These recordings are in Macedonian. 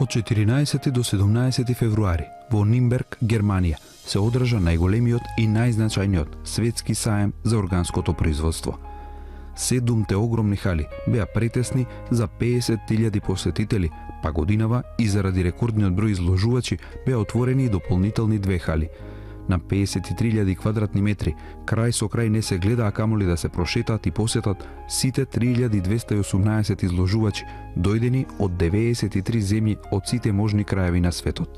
Од 14 до 17 февруари во Нимберг, Германија, се одржа најголемиот и најзначајниот светски саем за органското производство. 7 огромни хали беа претесни за 50.000 посетители, па годинава и заради рекордниот број изложувачи беа отворени и дополнителни 2 хали. На 53.000 квадратни метри, крај со крај не се гледа, а камоли да се прошетат и посетат сите 3.218 изложувачи, дојдени од 93 земји од сите можни краеви на светот.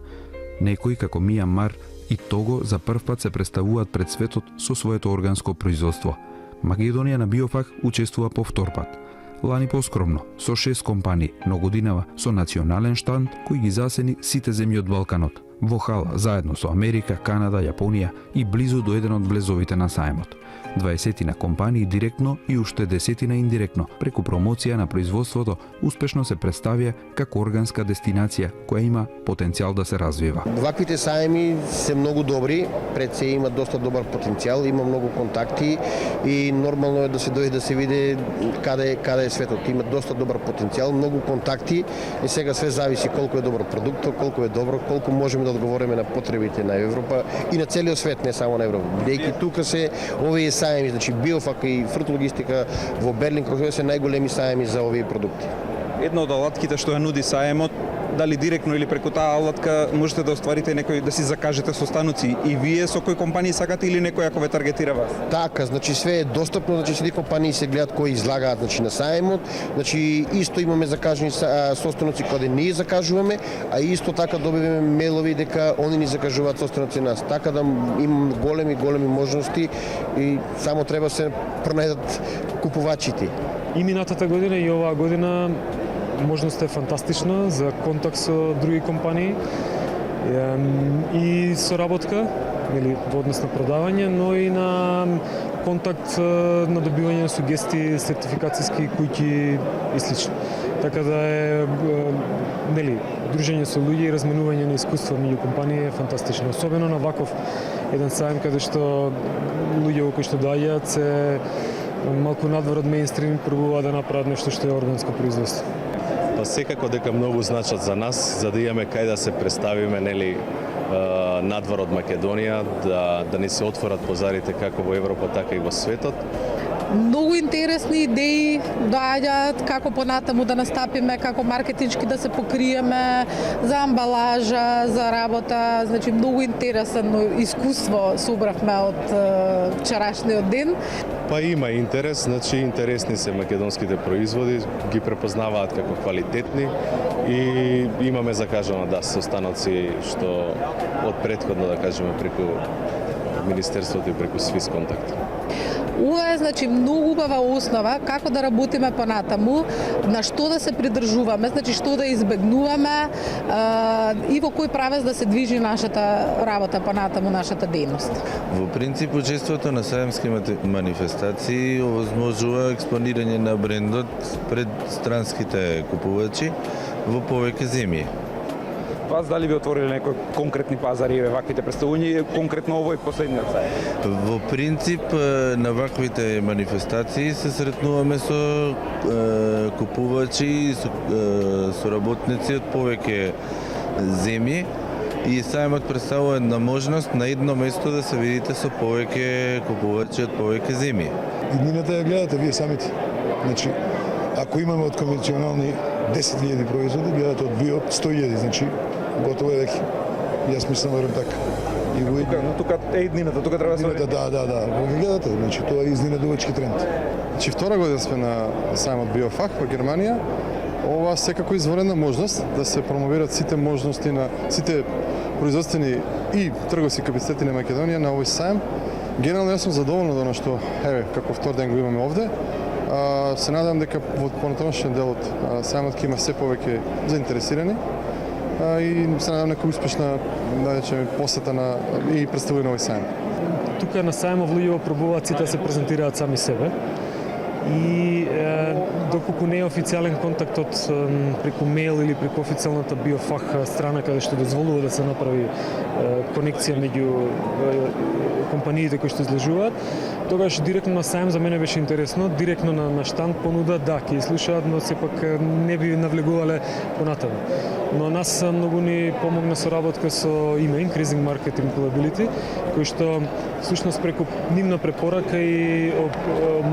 Некои, како Мијанмар и Того, за прв пат се представуваат пред светот со своето органско производство. Македонија на Биофак учествува по втор пат. Лани поскромно, со 6 компании, но годинава со национален штанд кој ги засени сите земји од Балканот. Во хала, заедно со Америка, Канада, Јапонија и близу до еден од блезовите на саемот. 20 на компании директно и уште 10 индиректно, преку промоција на производството, успешно се представија како органска дестинација која има потенцијал да се развива. Ваквите саеми се многу добри, пред се има доста добар потенцијал, има многу контакти и нормално е да се дојде да се види каде е светот. Има доста добар потенцијал, многу контакти и сега све зависи колку е добар продукт, колку е добро, колку можеме да одговориме на потребите на Европа и на целиот свет, не само на Европа. Бидејќи тука се овие саеми, значи Биофак и фрутологистика во Берлин, кои се најголеми саеми за овие продукти. Една од алатките што ја нуди саемот, дали директно или преку таа алатка можете да остварите некој, да си закажете состаноци и вие со кои компании сакате или некој ако ве таргетира вас? Така, значи све е достапно, значи сите компании се гледат кои излагаат значи на саемот, значи исто имаме закажани состаноци кога ние закажуваме, а исто така добиваме мейлови дека они ни закажуваат состаноци нас. Така да имаме големи можности и само треба се пронајдат купувачите. И минатата година и оваа година можноста е фантастична за контакт со други компании и соработка или во однос на продавање, но и на контакт на добивање на сугестии, сертификацијски куќи и слично. Така да е дружење со луѓе и разменување на искуства меѓу компании е фантастично. Особено на ваков еден саем каде што луѓе кои што доаѓаат се малку надвор од мејнстрим пробуваат да направат нешто што е органско производство. Па секако дека многу значат за нас, за да имаме кај да се представиме, надвор од Македонија, да ни се отворат пазарите како во Европа, така и во светот. Многу интересни идеи доаѓаат како понатаму да настапиме, како маркетиншки да се покриеме, за амбалажа, за работа, значи многу интересно искуство собравме од вчерашниот ден. Па има интерес, значи интересни се македонските производи, ги препознаваат како квалитетни и имаме закажано состаноци што од претходно да кажеме преку Министерството и преку Свис Контакт. Ова е значи многу убава основа како да работиме понатаму, на што да се придржуваме, значи што да избегнуваме и во кој правец да се движи нашата работа понатаму, нашата дејност. Во принцип, учеството на саемски манифестации овозможува експонирање на брендот пред странските купувачи во повеќе земји. Вас дали би отвориле некои конкретни пазари ваквите представувања, конкретно овој последниот саем? Во принцип, на ваквите манифестации се сретнуваме со купувачи и со работници од повеќе земји и саемот представува една можност на едно место да се видите со повеќе купувачи од повеќе земји. Иднината ја гледате вие самите. Значи, ако имаме од конвенционални 10.000 производи, гледате од био 100.000, значи готово е веќе. Јас мислам верам така. И во Но тука е иднината, тука треба да се Да. Го гледате, значи тоа е изненадувачки тренд. Значи втора година сме на саемот Биофак во Германија. Ова секако изворена можност да се промовират сите можности на сите производствени и трговски капацитети на Македонија на овој саем. Генерално јас сум задоволен од она што како втор ден го имаме овде. Се надевам дека во понатамошен дел од саемот ќе има се повеќе заинтересирани и се надевам дека успешна посета и представување на овој саем. Тука на саемов луѓе пробуваат сите да се презентираат сами себе И доколку не е официјален контактот преку мејл или преку официјалната биофах страна каде што дозволува да се направи конекција меѓу компаниите кои што изложуваат, тогаш директно на сајм за мене беше интересно, директно на штанд понуда, да, ќе слушаат, но сепак не би навлегувале понатаму. Но нас многу ни помогна соработка со ИМЕ, Increasing Market Capability, кој што всушност преку нивна препорака и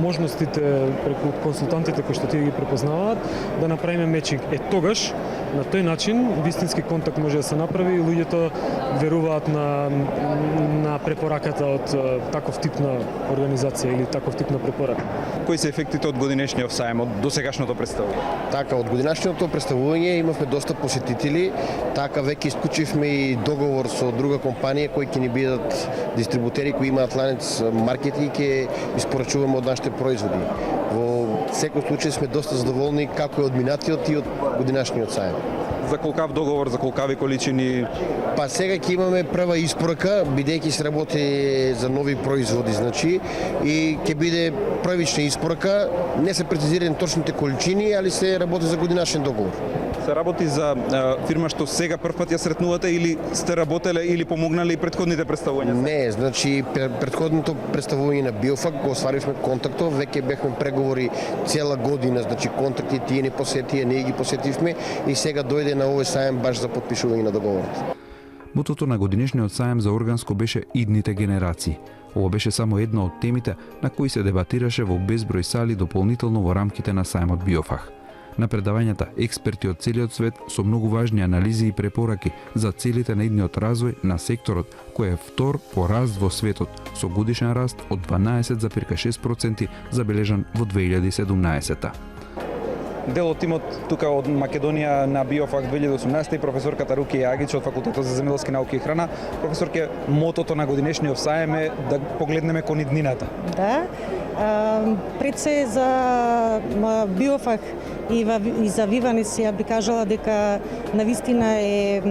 можностите преку консултантите кои што тие ги препознаваат да направиме мечинг. Тогаш на тој начин вистински контакт може да се направи и луѓето веруваат на препораката од таков тип на организација или таков тип на препорака. Кои се ефектите од годинешниот саем, од досегашното представување? Така, од годинашното представување имавме доста посетители, така веќе исклучивме и договор со друга компанија кои ќе ни бидат дистрибутери кои имаат ланец маркети и ќе испорачуваме од нашите производи. Во секој случај сме доста задоволни како од минатиот и од годинашниот саем. За колкав договор, за колкави количини? Па сега ќе имаме прва испорака, бидејќи се работи за нови производи, значи, и ќе биде првична испорака, не се прецизирани точните количини, али се работи за годинашен договор. Се работи за фирма што сега првпат ја сретнувате или сте работеле или помогнале и претходните представувања? Не, значи претходното представување на Биофак го остваривме контактов, веќе бевме преговори цела година, значи контакти тие не посетија, ние ги посетивме и сега дојде на овој саем баш за потпишување на договорот. Мотото на годинешниот саем за органско беше идните генерации. Ова беше само една од темите на кои се дебатираше во безброј сали дополнително во рамките на саемот Биофах. На предавањата експерти од целиот свет со многу важни анализи и препораки за целите на идниот развој на секторот, кој е втор по раст во светот, со годишен раст од 12,6% забележан во 2017. Дел од тимот тука од Македонија на Биофак 2018 и професорката Рукија Агич од Факултетот за земјоделски науки и храна. Професорке, мотото на годинешниот саем е да погледнеме кон иднината. Да, пред се за Биофак и за Виванис ја би кажала дека навистина е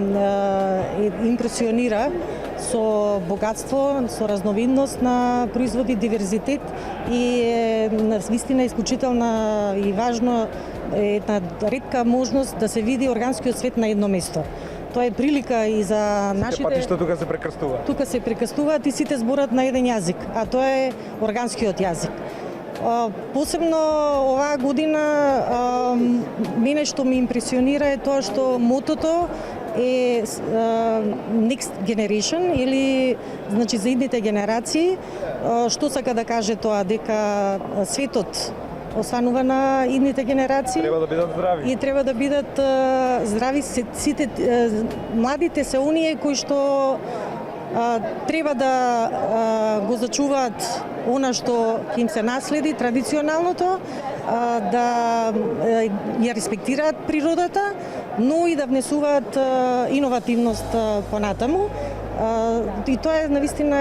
импресионира со богатство, со разновидност на производи, диверзитет и е навистина исклучителна и важно една ретка можност да се види органскиот свет на едно место. Тоа е прилика и за нашите... Патишта тука се прекрстуваат. Тука се прекрстуваат и сите зборат на еден јазик, а тоа е органскиот јазик. Посебно оваа година мене што ми импресионира е тоа што мотото е Next Generation или значи за идните генерации, што сака да каже тоа дека светот останува на идните генерации. Треба да бидат здрави. И треба да бидат здрави сите младите се оние кои што треба да го зачуваат она што ќе им се наследи традиционалното, да ја респектираат природата, но и да внесуваат иновативност понатаму. И тоа е навистина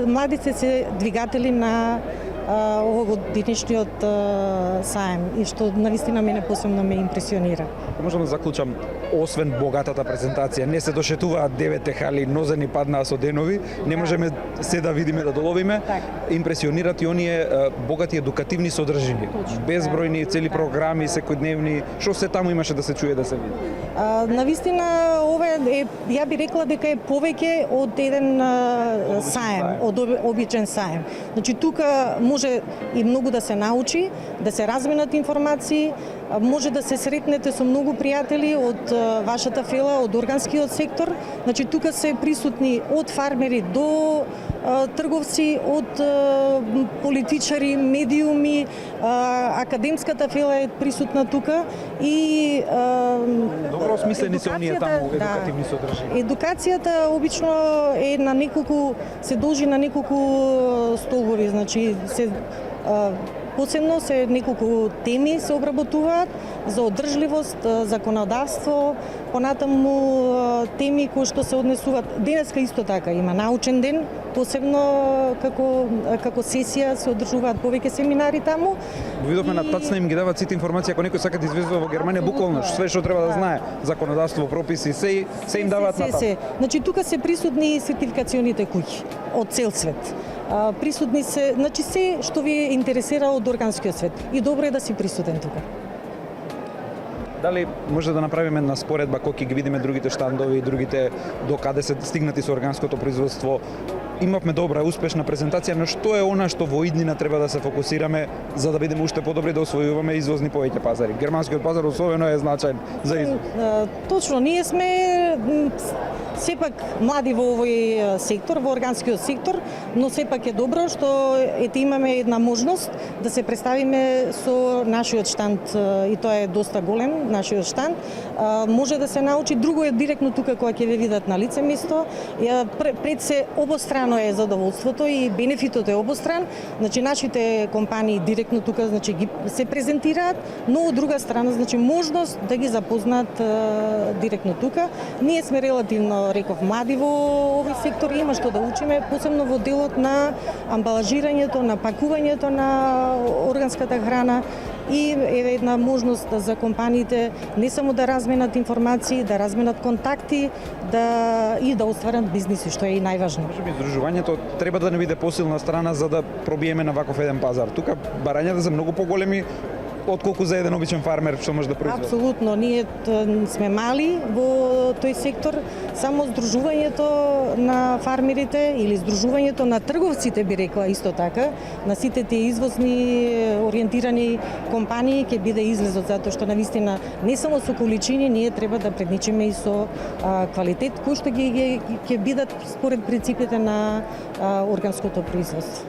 младите се двигатели на овогодишниот саем и што навистина мене посебно ме импресионира. Можам да заклучам, освен богатата презентација, не се дошетуваат 9 хали, нозени паднаа со денови, не можеме се да видиме да доловиме. Импресионират и оние богати едукативни содржини. Безбројни цели програми секојдневни, што се таму имаше да се чуе да се види. Навистина ова е, ја би рекла дека е повеќе од еден саем, од обичен саем. Значи тука може и многу да се научи, да се разменат информации, може да се сретнете со многу пријатели од вашата фела, од органскиот сектор. Значи тука се присутни од фармери до трговци, од политичари, медиуми, академската фела е присутна тука и добро осмислени се оние таму едукативни содржини. Едукацијата обично е на неколку, се должи на неколку столбови, значи се посебно се неколку теми се обработуваат за одржливост, законодавство, понатаму теми кои што се однесуваат. Денеска исто така има научен ден, посебно како сесија се одржуваат повеќе семинари таму. Видовме на тацна им ги даваат сите информации, ако некој сака да извезува во Германија, буквално све што треба да знае, законодавство, прописи, се им даваат на таму. Значи тука се присутни сертификационите куќи од цел свет. присутни се, значи се што ви интересира од органскиот свет. И добро е да си присутен тука. Дали може да направиме една споредба кој ќе ги видиме другите штандови, другите до каде се стигнати со органското производство? Имавме добра, успешна презентација, но што е она што во иднина треба да се фокусираме за да бидеме уште подобри да освојуваме извозни повеќе пазари? Германскиот пазар особено е значаен за извоз. Точно, ние сме сепак млади во овој сектор, во органскиот сектор, но сепак е добро што ете имаме една можност да се представиме со нашиот штанд и тоа е доста голем, нашиот штанд. Може да се научи, друго е директно тука кога ќе ве видат на лице место. Пред се обострано е задоволството и бенефитот е обостран. Значи нашите компании директно тука значи ги се презентираат, но од друга страна значи можност да ги запознаат директно тука. Ние сме релативно реков млади во овој сектор, има што да учиме, посебно во делот на амбалажирањето, на пакувањето на органската храна и е една можност за компаниите не само да разменат информации, да разменат контакти, и да остварат бизниси, што е и најважно. Можеби издружувањето треба да не биде посилна страна за да пробиеме на ваков еден пазар. Тука барањата се многу поголеми отколку за еден обичен фармер што може да произведе. Апсолутно, ние сме мали во тој сектор, само здружувањето на фармерите или здружувањето на трговците би рекла исто така, на сите тие извозни ориентирани компании ќе биде излезот затоа што навистина не само со количини, ние треба да предничиме и со квалитет кој што ќе бидат според принципите на органското производство.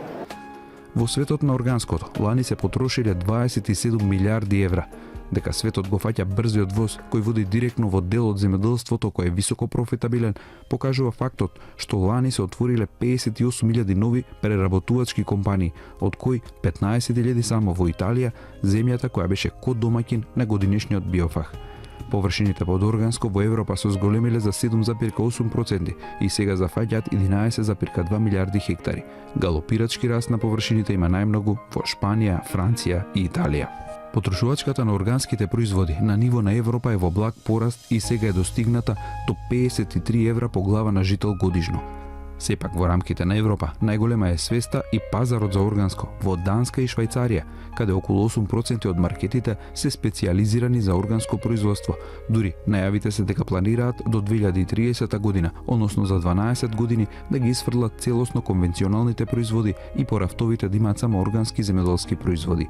Во светот на органското, лани се потрошиле 27 милиарди евра, дека светот го фаќа брзиот воз кој води директно во дел од земјоделството кој е високо профитабилен, покажува фактот што лани се отвориле 58.000 нови преработувачки компании, од кои 15.000 само во Италија, земјата која беше кодомаќин на годинешниот биофах. Површините под органско во Европа се зголемиле за 7,8% и сега зафаќаат 11,2 милиарди хектари. Галопирачки раст на површините има најмногу во Шпанија, Франција и Италија. Потрошувачката на органските производи на ниво на Европа е во благ пораст и сега е достигната до 53 евра по глава на жител годишно. Сепак во рамките на Европа најголема е свеста и пазарот за органско во Данска и Швајцарија, каде околу 8% од маркетите се специјализирани за органско производство. Дури најавите се дека планираат до 2030 година, односно за 12 години, да ги исфрлат целосно конвенционалните производи и порафтовите да имаат само органски земјоделски производи.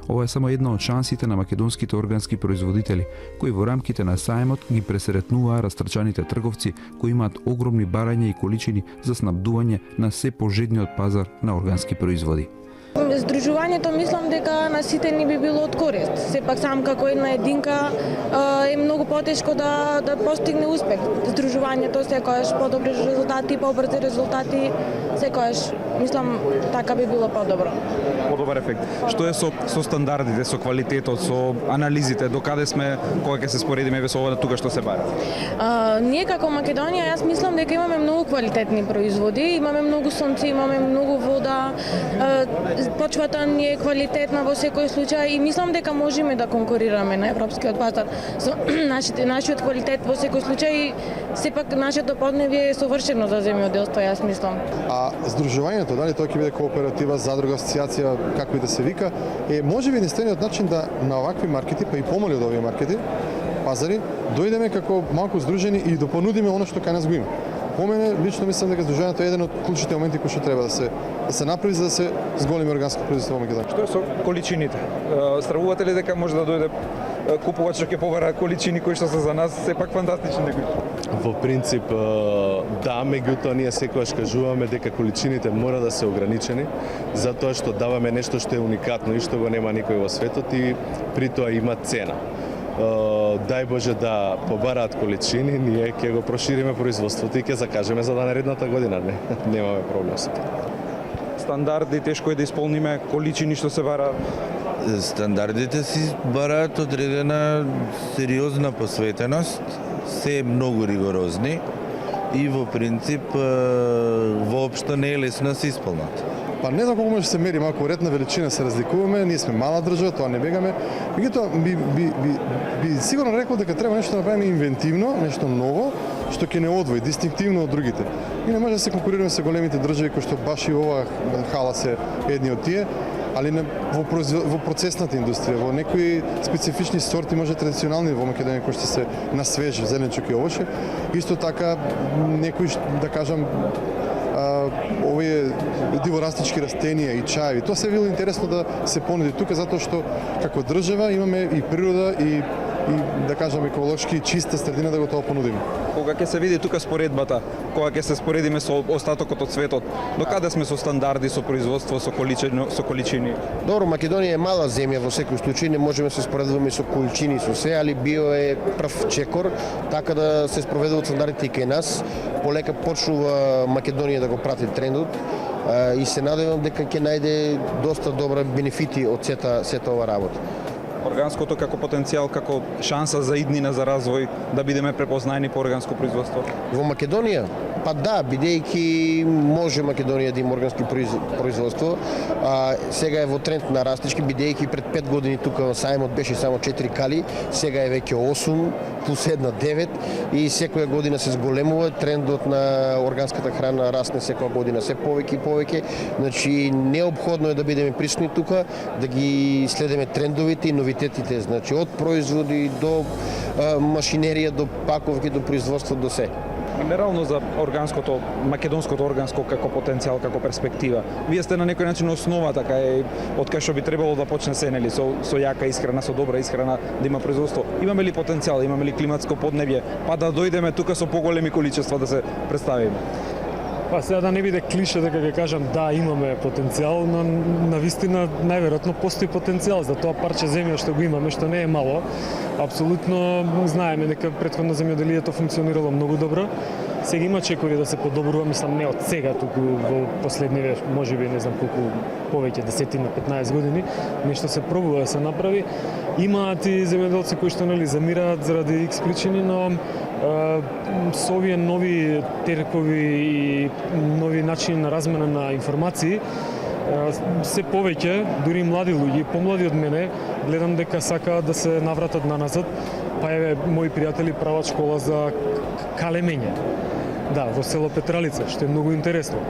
Ова е само една од шансите на македонските органски производители, кои во рамките на сајмот ги пресретнуваа растрчаните трговци кои имаат огромни барања и количини за снабдување на се пожедниот пазар на органски производи. Здружувањето мислам дека на сите ни би било од корист. Сепак сам како една единка е многу потешко да постигне успех. Здружувањето секогаш подобри резултати, побрзи резултати, секогаш мислам така би било подобро. Подобар ефект. Што е со стандардите, со квалитетот, со анализите, до каде сме кога ќе се споредиме со ова тука што се бара? Ние како Македонија, јас мислам дека имаме многу квалитетни производи, имаме многу сонце, имаме многу вода, почвата ни е квалитетна во секој случај и мислам дека можеме да конкурираме на европскиот пазар со нашиот квалитет во секој случај. Сепак нашето подневје е совршено за земјоделство, јас мислам. А здружувањето, дали тоа ќе биде кооператива, задруга, асоциација, како и да се вика, е можеби единствениот начин да на овакви маркети, па и помали од овие маркети, пазари, дојдеме како малку здружени и да понудиме она што кај нас го има. По мене, лично мислам дека здружувањето е еден од клучните моменти кои што треба да се направи за да се зголеми органско производство во Македонија. Што е со количините? Стравувате ли дека може да дојде купувач што ќе побара количини кои што се за нас сепак фантастични некои? Во принцип, да, меѓутоа ние секогаш кажуваме дека количините мора да се ограничени, затоа што даваме нешто што е уникатно и што го нема никој во светот и при тоа има цена. Дај Боже да побараат количини, ние ќе го прошириме производството и ќе закажеме за наредната година, немаме проблем со тоа. Стандарди тешко е да исполниме количини што се бараат? Стандардите си бараат одредена сериозна посветеност, се многу ригорозни и во принцип воопшто не е лесно да се исполнат. Па не знам колку може да се мери, малку ретна величина се разликуваме, ние сме мала држава, тоа не бегаме. Меѓутоа би сигурно рекол дека треба нешто да направиме инвентивно, нешто ново, што ќе не одвои дистинктивно од другите. И не може да се конкурираме со големите држави кои што баш и ова хала се едни од тие, али не во процесната индустрија, во некои специфични сорти, може традиционални во Македонија кои што се на свеж зеленчук и овоше. Исто така некои, да кажам, овие диворастички растенија и чаеви. Тоа се било интересно да се понуди тука затоа што како држава имаме и природа и да кажам екологски чиста средина да го тоа понудиме. Кога ќе се види тука споредбата, кога ќе се споредиме со остатокот од светот, до каде сме со стандарди, со производство, со количини? Добро, Македонија е мала земја во секој случај, не можеме да се споредуваме со количини со се, али био е прв чекор, така да се спроведуваат стандардите и кај нас. Полека почнува Македонија да го прати трендот и се надевам дека ќе најде доста добра бенефити од сета ова работа. Органското како потенцијал, како шанса за иднина за развој, да бидеме препознаени по органско производство? Во Македонија? Па да, бидејќи може Македонија да има органски производство, сега е во тренд на растички, бидејќи пред 5 години тука на сајмот беше само 4 кали, сега е веќе 8 плюс 1 9 и секоја година се зголемува, трендот на органската храна расне секоја година се повеќе и повеќе, значи неопходно е да бидеме присутни тука, да ги следиме трендовите и новитетите, значи од производи до машинерија, до паковки, до производство, до се. Генерално за органското, македонското органско како потенцијал, како перспектива. Вие сте на некој начин основата од кај што би требало да почне се, нели, со јака исхрана, со добра исхрана, да има производство. Имаме ли потенцијал, имаме ли климатско поднебје, па да дојдеме тука со поголеми количества да се представиме? Па сега да не биде клише дека ќе кажам да имаме потенцијал, но навистина најверојатно постои потенцијал за тоа парче земја што го имаме, што не е мало. Апсолутно знаеме дека претходно земјоделието функционирало многу добро. Сега има чекори да се подобрува, мислам не од сега, туку во последниве, можеби не знам колку повеќе, 10-15 години, нешто се пробува да се направи. Имаат и земјоделци кои што нели замираат заради X причини, но со овие нови теркови и нови начини на размена на информации, се повеќе, дури млади луѓе, помлади од мене, гледам дека сакаат да се навратат наназад, па еве мои пријатели прават школа за калемење. Да, во село Петралица, што е многу интересно.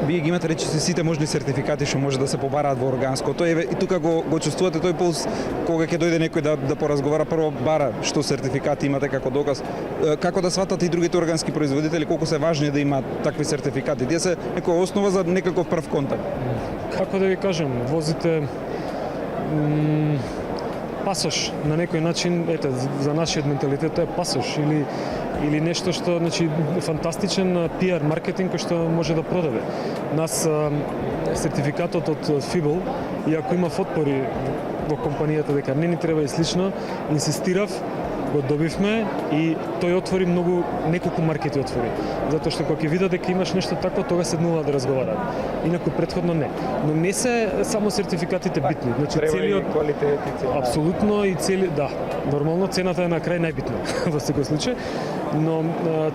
Вие ги имате речиси сите можни сертификати што може да се побараат во органското. Еве и тука го чувствувате тој пулс кога ќе дојде некој да поразговара, прво бара што сертификати имате како доказ. Како да сватат и другите органски производители колку се важни да имаат такви сертификати? Тие се некоја основа за некаков прв контакт. Како да ви кажам, возите пасош на некој начин, ете, за нашиот менталитет тоа е пасош или нешто што, значи, фантастичен пиар маркетинг кој што може да продаде. Нас сертификатот од Fibl, и ако има отпори во компанијата дека не ни треба и слично, инсистирав, го добивме и тој отвори неколку маркети отвори. Затоа што кога ќе видат дека имаш нешто такво, тога седнуваат да разговараат. Инаку претходно не. Но не се само сертификатите битни. Значи целиот квалитет и цена. Апсолутно и да. Нормално цената е на крај најбитна во секој случај, но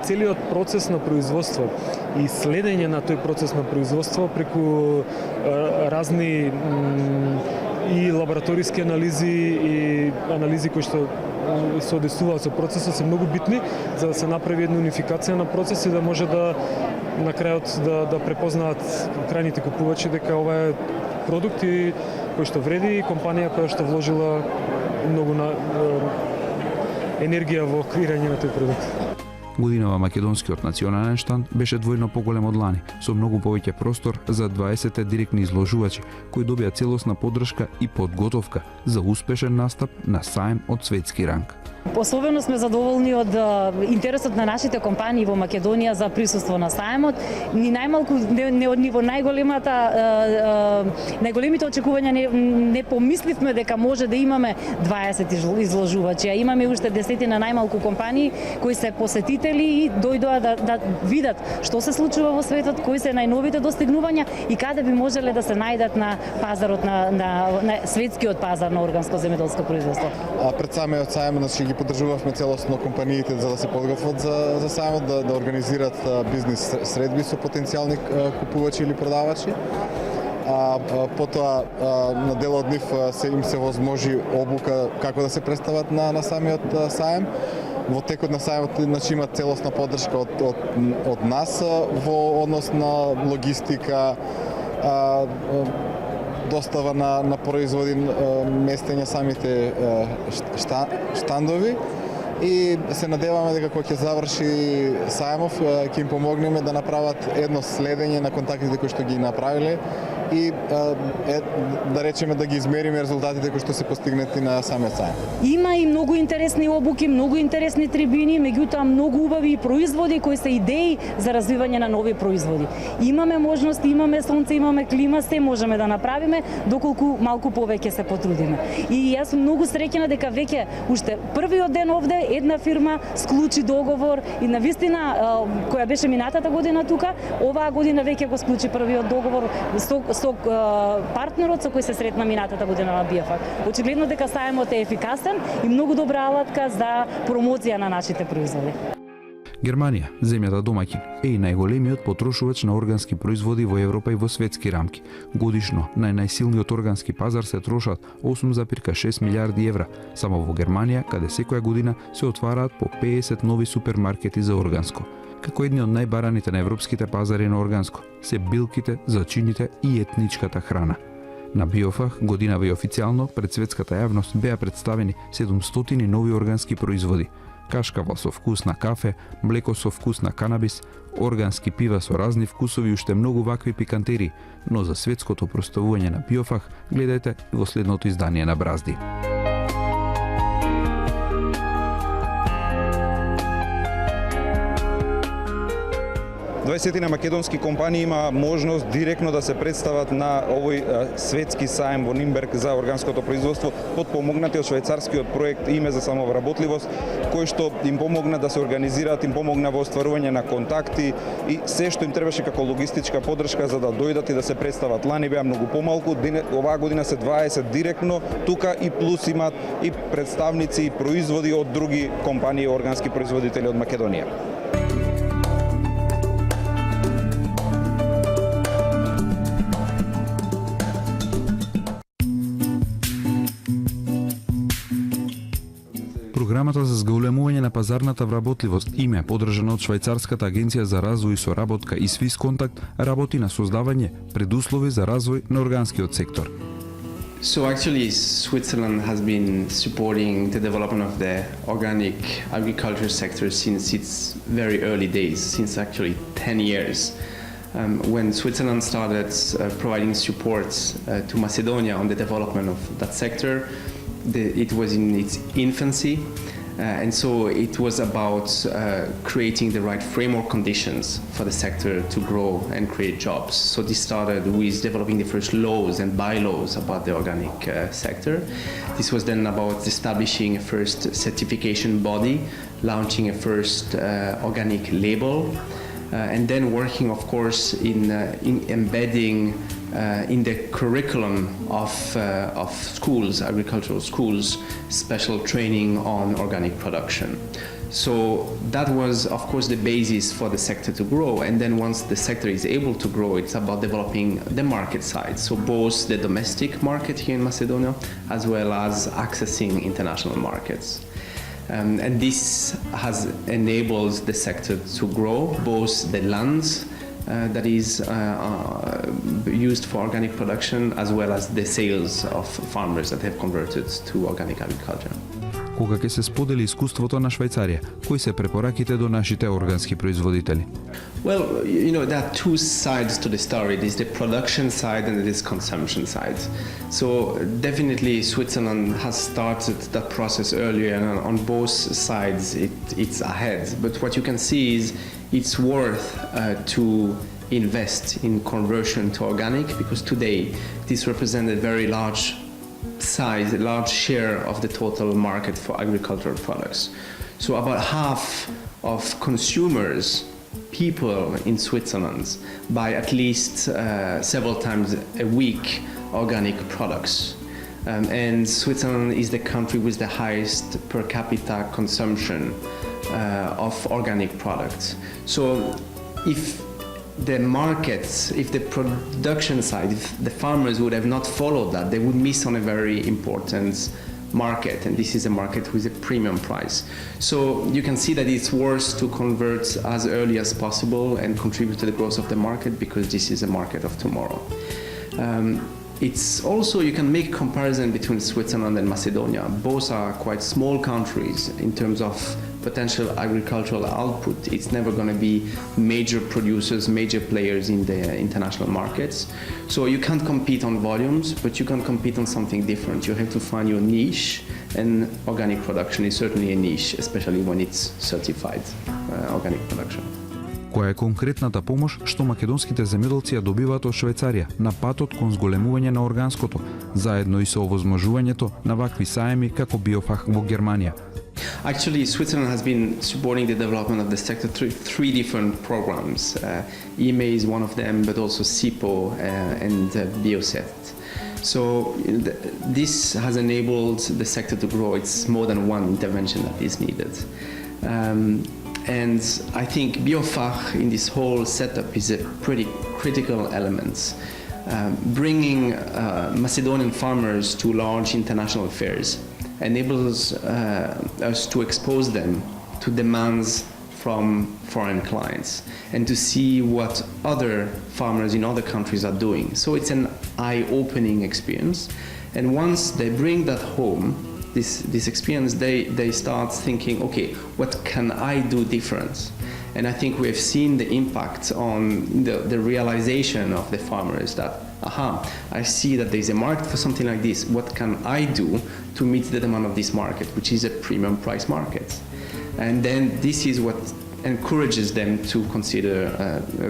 целиот процес на производство и следење на тој процес на производство преку разни и лабораториски анализи и анализи кои што се одесуваат со процесот се многу битни за да се направи една унификација на процес и да може да на крајот да препознаат крајните купувачи дека ова е продукт и кој што вреди и компанија која што вложила многу на енергија во креирање на тој продукт. Годинава македонскиот национален штанд беше двојно поголем од лани, со многу повеќе простор за 20 директни изложувачи, кои добија целосна поддршка и подготовка за успешен настап на саем од светски ранг. Особено сме задоволни од интересот на нашите компании во Македонија за присуство на саемот. Ни најмалку не од ниво најголемите очекувања не помисливме дека може да имаме 20 изложувачи, а имаме уште десетина најмалку компании кои се посетители и дојдоа да видат што се случува во светот, кои се најновите достигнувања и каде би можеле да се најдат на пазарот на светскиот пазар на органско земјоделско производство. Пред самиот саем, значи ги поддржувавме целосно компаниите за да се подготват за саемот, да организираат бизнис средби со потенцијални купувачи или продавачи. Потоа на дел од нив им се возможи обука како да се представат на самиот саем. во текот на сајмот значи има целосна поддршка од нас во однос на логистика, достава на производи, местење самите штандови. И се надеваме дека кога ќе заврши сајмов ќе им помогнеме да направат едно следење на контактите кои што ги направиле и да речеме да ги измериме резултатите кои што се постигнати на самиот сајм. Има и многу интересни обуки, многу интересни трибини, меѓутоа многу убави производи кои се идеи за развивање на нови производи. Имаме можност, имаме сонце, имаме клима, се можеме да направиме доколку малку повеќе се потрудиме. И јас сум многу среќна дека веќе уште првиот ден овде една фирма склучи договор и навистина која беше минатата година тука, оваа година веќе го склучи првиот договор со партнерот со кој се сретна минатата година на БИОФАК. Очигледно дека сајмот е ефикасен и многу добра алатка за промоција на нашите производи. Германија, земјата домаќин, е и најголемиот потрошувач на органски производи во Европа и во светски рамки. Годишно на најсилниот органски пазар се трошат 8,6 милиарди евра, само во Германија, каде секоја година се отвараат по 50 нови супермаркети за органско. Како едни од најбараните на европските пазари на органско се билките, зачините и етничката храна. На БИОФАК годинава и официјално пред светската јавност беа представени 700 нови органски производи. Кашкава со вкус на кафе, млеко со вкус на канабис, органски пива со разни вкусови и уште многу вакви пикантерии, но за светското прославување на БИОФАК гледајте во следното издание на Бразди. 20 македонски компании има можност директно да се представат на овој светски сајм во Нимберг за органското производство, подпомогнати од швајцарскиот проект Име за самовработливост, кој што им помогна да се организираат, им помогна во остварување на контакти и се што им требаше како логистичка поддршка за да дојдат и да се представат. Лани беа многу помалку, оваа година се 20 директно тука и плюс имаат и представници и производи од други компании органски производители од Македонија. Програмата за зголемување на пазарната вработливост Име, поддржана од Швајцарската агенција за развој и соработка и Свисконтакт, работи на создавање предуслови за развој на органскиот сектор. So actually Switzerland has been supporting the development of the organic agriculture sector since its very early days, since actually 10 years. When Switzerland started providing support to Macedonia on the development of that sector, it was in its infancy, and so it was about creating the right framework conditions for the sector to grow and create jobs. So this started with developing the first laws and bylaws about the organic sector. This was then about establishing a first certification body, launching a first organic label, and then working, of course, in embedding in the curriculum of schools, agricultural schools, special training on organic production. So that was, of course, the basis for the sector to grow. And then once the sector is able to grow, it's about developing the market side. So both the domestic market here in Macedonia, as well as accessing international markets. And this has enabled the sector to grow, both the lands that is used for organic production, as well as the sales of farmers that have converted to organic agriculture. Кога ќе се сподели искуството на Швајцарија, кои се препораките до нашите органски производители? Well, you know, there are two sides to the story. There's the production side and there's consumption side. So definitely Switzerland has started that process earlier, and on both sides it's ahead. But what you can see is it's worth to invest in conversion to organic, because today this represents a very large size, a large share of the total market for agricultural products. So about half of consumers, people in Switzerland, buy at least several times a week organic products. And Switzerland is the country with the highest per capita consumption of organic products. So if the markets, if the production side, if the farmers would have not followed that, they would miss on a very important market, and this is a market with a premium price. So you can see that it's worth to convert as early as possible and contribute to the growth of the market, because this is a market of tomorrow. It's also, you can make comparison between Switzerland and Macedonia. Both are quite small countries in terms of potential agricultural output. It's never going to be major producers, major players in the international markets. So you can't compete on volumes, but you can compete on something different. You have to find your niche, and organic production is certainly a niche, especially when it's certified organic production. Која е конкретната помош што македонските земјоделци ја добиваат од Швајцарија на патот кон зголемување на органското, заедно и со овозможувањето на вакви саеми како Биофах во Германија? Actually, Switzerland has been supporting the development of the sector through three different programs. EMA is one of them, but also SIPO and Bioset. So this has enabled the sector to grow. It's more than one intervention that is needed. And I think Biofach in this whole setup is a pretty critical element. Bringing Macedonian farmers to large international fairs enables us to expose them to demands from foreign clients and to see what other farmers in other countries are doing. So it's an eye-opening experience. And once they bring that home, this experience, they start thinking, okay, what can I do different? And I think we've seen the impact on the realization of the farmers that, I see that there's a market for something like this. What can I do to meet the demand of this market, which is a premium price market? And then this is what encourages them to consider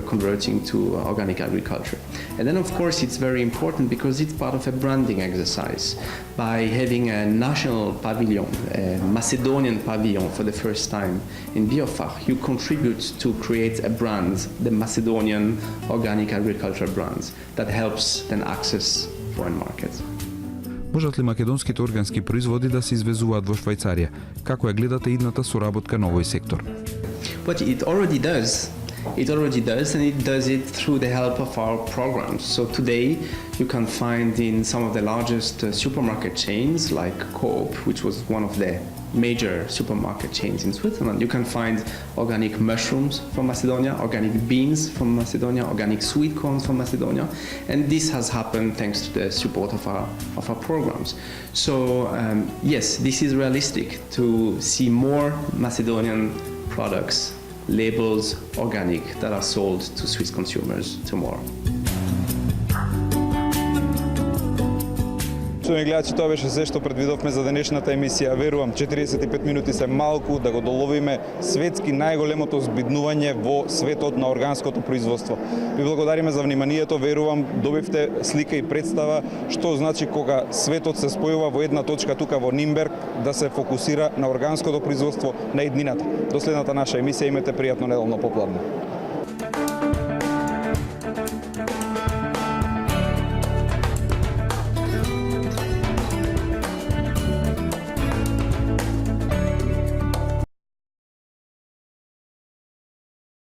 converting to organic agriculture. And then of course it's very important because it's part of a branding exercise. By having a national pavilion, a Macedonian pavilion for the first time in Biofach, you contribute to create a brand, the Macedonian organic agriculture brand, that helps then access foreign markets. Можат ли македонските органски производи да се извезуваат во Швајцарија? Како ја гледате идната соработка на овој сектор? But it already does. It already does, and it does it through the help of our programs. So today, you can find in some of the largest supermarket chains, like Coop, which was one of the major supermarket chains in Switzerland, you can find organic mushrooms from Macedonia, organic beans from Macedonia, organic sweet corns from Macedonia, and this has happened thanks to the support of our programs. So yes, this is realistic to see more Macedonian products, labels organic, that are sold to Swiss consumers tomorrow. Почитувани гледачи, тоа беше се што предвидовме за денешната емисија. Верувам, 45 минути се малку да го доловиме светски најголемото збиднување во светот на органското производство. Ви благодариме за вниманието, верувам добивте слика и представа што значи кога светот се спојува во една точка тука во Нимберг да се фокусира на органското производство на иднината. До следната наша емисија, имате пријатно неделно попладне.